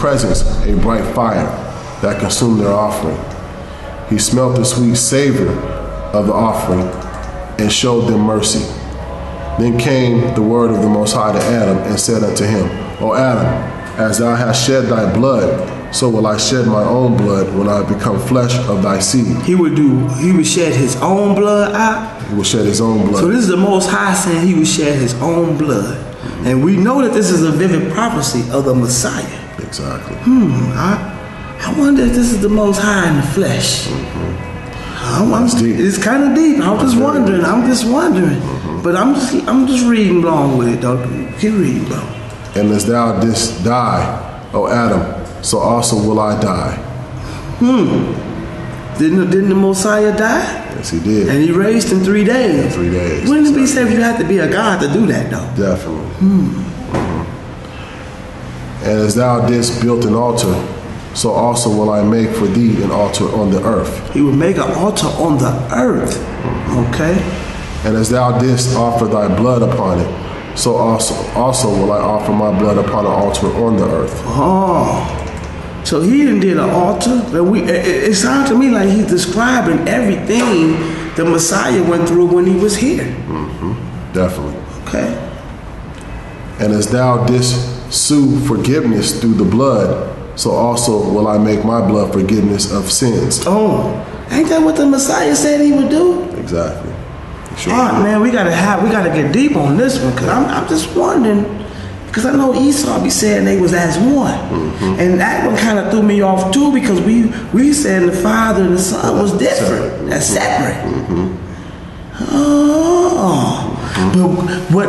presence a bright fire that consumed their offering. He smelt the sweet savor of the offering and showed them mercy. Then came the word of the Most High to Adam and said unto him, O Adam, as thou hast shed thy blood, so will I shed my own blood when I become flesh of thy seed. He would shed his own blood out? He will shed his own blood. So this is the Most High saying he would shed his own blood. Mm-hmm. And we know that this is a vivid prophecy of the Messiah. Exactly. I wonder if this is the Most High in the flesh. Mm-hmm. It's kind of deep. I'm just wondering. Mm-hmm. But I'm just reading along with it, though. Keep reading, bro. And as thou didst die, O Adam, so also will I die. Didn't the Messiah die? Yes, he did. And he raised in 3 days. In 3 days. Wouldn't it be safe you had to be a God to do that, though? Definitely. And as thou didst build an altar, so also will I make for thee an altar on the earth. He would make an altar on the earth. Okay. And as thou didst offer thy blood upon it, so also will I offer my blood upon an altar on the earth. Oh. So he done did an altar. But it sounds to me like he's describing everything the Messiah went through when he was here. Definitely. Okay. And as thou didst sue forgiveness through the blood, so also will I make my blood forgiveness of sins. Oh, ain't that what the Messiah said he would do? Exactly. Sure. All right, man, we gotta get deep on this one, because I'm just wondering, because I know Esau be saying they was as one. And that one kind of threw me off too, because we said the Father and the Son was different. That's separate. Oh. But what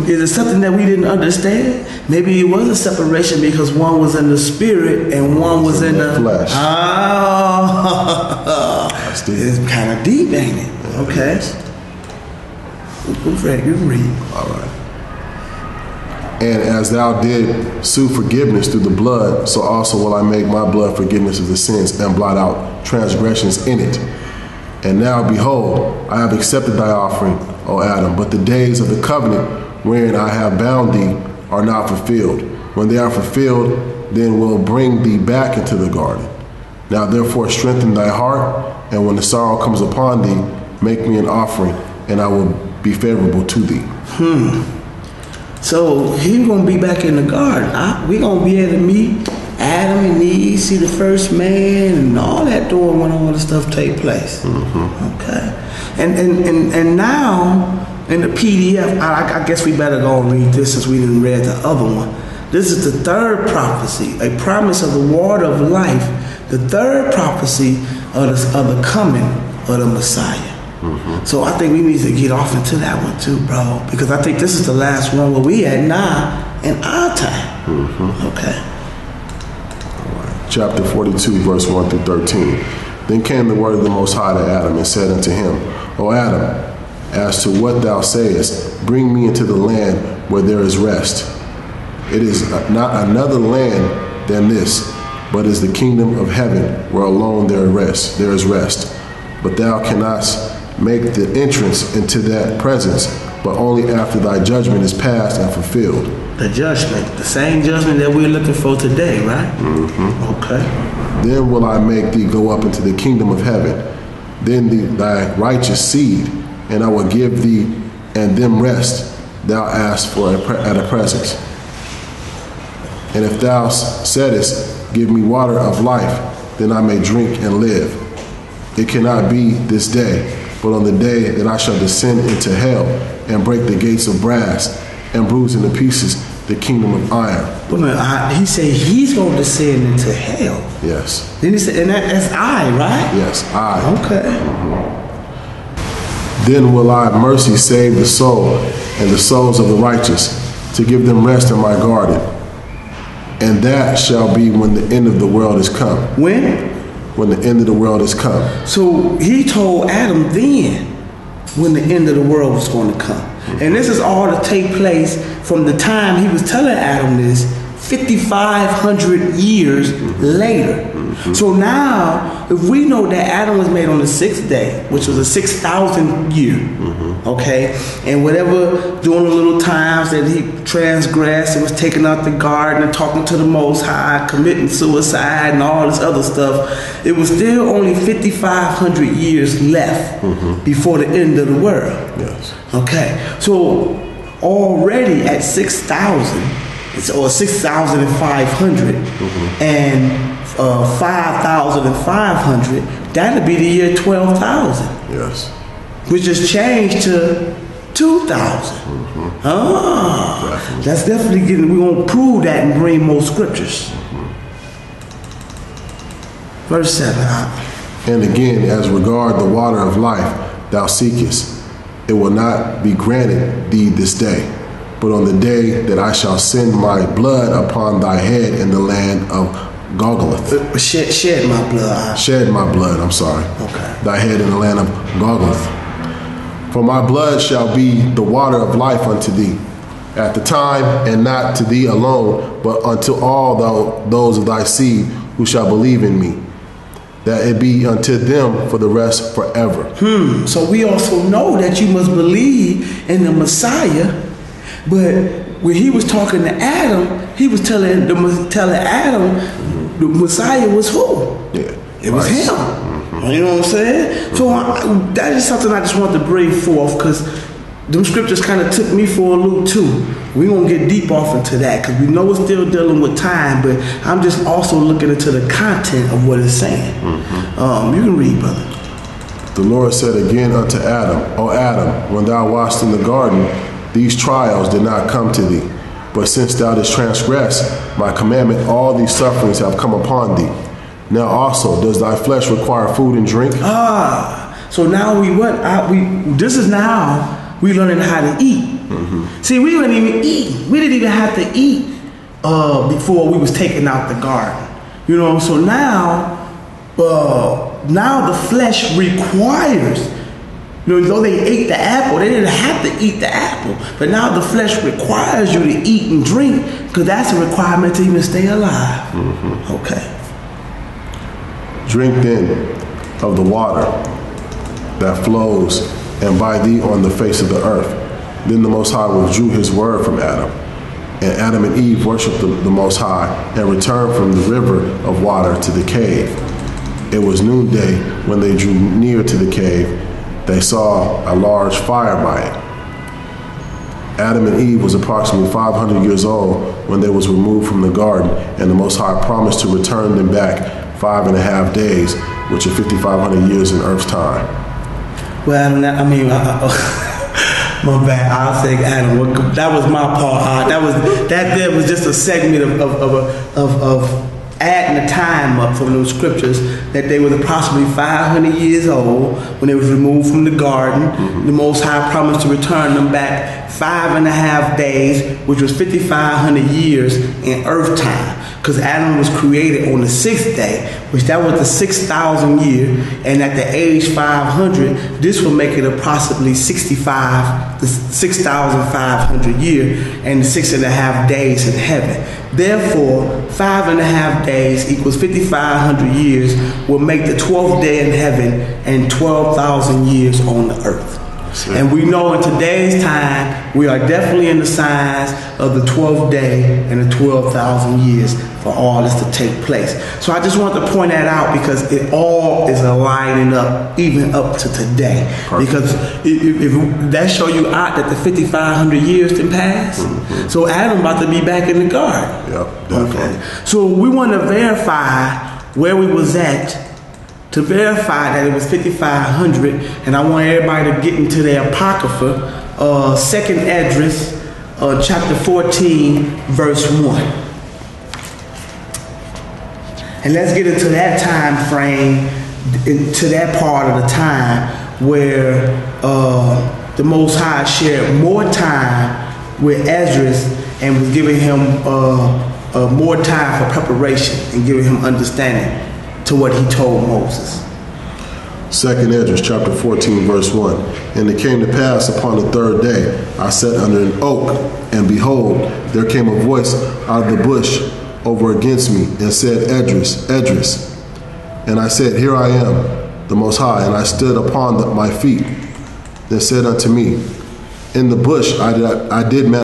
is it, something that we didn't understand? Maybe it was a separation because one was in the spirit and one was in the flesh. Oh, it's kind of deep, ain't it? Okay. We're ready to read. All right. And as thou did sue forgiveness through the blood, so also will I make my blood forgiveness of the sins and blot out transgressions in it. And now, behold, I have accepted thy offering, O Adam, but the days of the covenant wherein I have bound thee are not fulfilled. When they are fulfilled, then will bring thee back into the garden. Now therefore strengthen thy heart, and when the sorrow comes upon thee, make me an offering, and I will be favorable to thee. So he's going to be back in the garden. We're going to be able to meet Adam and Eve, see the first man, and all that doing when all the stuff take place. Okay. And now in the PDF, I guess we better go and read this since we didn't read the other one. This is the third prophecy, a promise of the water of life, the third prophecy of the coming of the Messiah. So I think we need to get off into that one too, bro, because I think this is the last one where we at now in our time. Okay. Chapter 42, verse 1 through 13. Then came the word of the Most High to Adam and said unto him, O Adam, as to what thou sayest, bring me into the land where there is rest. It is not another land than this, but is the kingdom of heaven, where alone there is rest. But thou cannot make the entrance into that presence, but only after thy judgment is passed and fulfilled. The judgment, the same judgment that we're looking for today, right? Okay. Then will I make thee go up into the kingdom of heaven, then thy righteous seed, and I will give thee and them rest thou asked for at a presence. And if thou saidest, give me water of life, then I may drink and live. It cannot be this day, but on the day that I shall descend into hell and break the gates of brass and bruise into pieces the kingdom of iron. Wait a minute, he said he's going to descend into hell. Yes. Then he said, and that's I, right? Yes, I. Okay. Then will I mercy save the soul and the souls of the righteous, to give them rest in my garden. And that shall be when the end of the world is come. When? When the end of the world is come. So he told Adam then when the end of the world was going to come. And this is all to take place from the time he was telling Adam this 5,500 years later. So now, if we know that Adam was made on the 6th day, which was a 6,000 year, okay, and whatever during the little times that he transgressed and was taking out the garden and talking to the Most High, committing suicide and all this other stuff, it was still only 5,500 years left before the end of the world. Yes. Okay, so already at 6,000 or 6,500 and 5,500, that'd be the year 12,000. Yes. Which just changed to 2,000. That's definitely getting. We won't prove that and bring more scriptures. Verse 7. And again, as regard the water of life thou seekest, it will not be granted thee this day, but on the day that I shall send my blood upon thy head in the land of Gogolith. Shed my blood. Shed my blood, I'm sorry. Okay. Thy head in the land of Gogolith. For my blood shall be the water of life unto thee, at the time, and not to thee alone, but unto all those of thy seed who shall believe in me, that it be unto them for the rest forever. So we also know that you must believe in the Messiah, but when he was talking to Adam, he was telling Adam the Messiah was who? Yeah, it was him. You know what I'm saying? So that is something I just wanted to bring forth, because them scriptures kind of took me for a loop too. We're going to get deep off into that because we know we're still dealing with time, but I'm just also looking into the content of what it's saying. You can read, brother. The Lord said again unto Adam, O Adam, when thou wast in the garden, these trials did not come to thee. But since thou didst transgress my commandment, all these sufferings have come upon thee. Now also does thy flesh require food and drink? So now this is now we learning how to eat. See, we didn't even eat. We didn't even have to eat before we was taken out the garden. You know, so now the flesh requires, you know, though they ate the apple, they didn't have to eat the apple. But now the flesh requires you to eat and drink, because that's a requirement to even stay alive. Okay. Drink then of the water that flows and by thee on the face of the earth. Then the Most High withdrew his word from Adam. And Adam and Eve worshipped the Most High and returned from the river of water to the cave. It was noonday when they drew near to the cave. They saw a large fire by it. Adam and Eve was approximately 500 years old when they was removed from the garden, and the Most High promised to return them back 5.5 days, which are 5,500 years in Earth's time. Well, my bad. I'll say Adam. That was my part. That was just a segment of adding the time up from those scriptures, that they were approximately 500 years old when they was removed from the garden. The Most High promised to return them back 5.5 days, which was 5,500 years in Earth time. Because Adam was created on the 6th day, which that was the 6,000 year, and at the age 500, this will make it approximately 6,500 year, and 6.5 days in heaven. Therefore, 5.5 days equals 5,500 years will make the 12th day in heaven and 12,000 years on the earth. And we know in today's time, we are definitely in the signs of the 12th day and the 12,000 years for all this to take place. So I just want to point that out, because it all is aligning up, even up to today. Perfect. Because if that show you out that the 5,500 years didn't pass. So Adam about to be back in the garden. Yep, definitely. Okay. So we want to verify where we was at, to verify that it was 5,500, and I want everybody to get into the Apocrypha, 2nd Esdras, chapter 14, verse 1. And let's get into that time frame, into that part of the time where the Most High shared more time with Esdras and was giving him more time for preparation and giving him understanding to what he told Moses. Second Esdras chapter 14, verse 1. And it came to pass upon the third day, I sat under an oak, and behold, there came a voice out of the bush over against me, and said, Esdras, Esdras. And I said, Here I am, the Most High. And I stood upon my feet. Then said unto me, In the bush I did